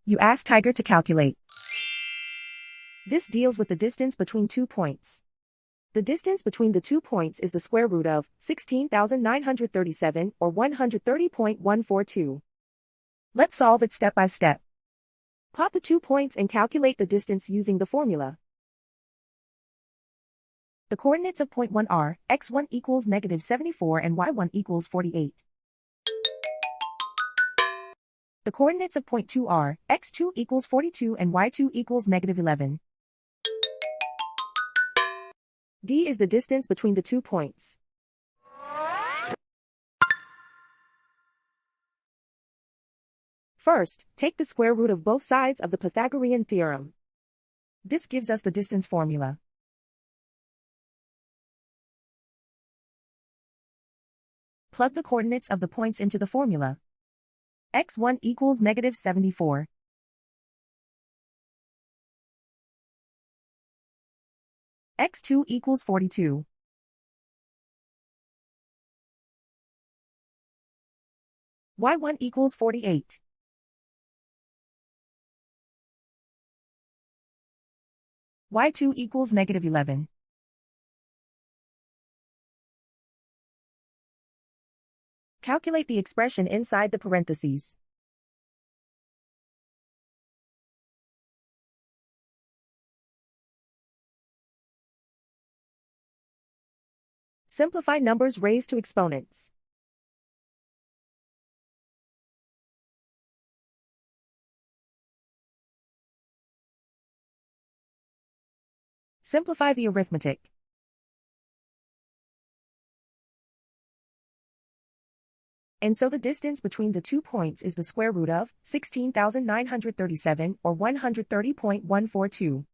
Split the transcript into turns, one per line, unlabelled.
You ask Tiger to calculate. This deals with the distance between 2 points. The distance between the 2 points is the square root of 16,937 or 130.142. Let's solve it step by step. Plot the 2 points and calculate the distance using the formula. The coordinates of point 1 are x1 equals -74 and y1 equals 48. The coordinates of point 2 are x2 equals 42 and y2 equals -11. D is the distance between the 2 points. First, take the square root of both sides of the Pythagorean theorem. This gives us the distance formula. Plug the coordinates of the points into the formula. x1 equals -74. x2 equals 42. y1 equals 48. y2 equals -11. Calculate the expression inside the parentheses. Simplify numbers raised to exponents. Simplify the arithmetic. And so the distance between the 2 points is the square root of 16,937 or 130.142.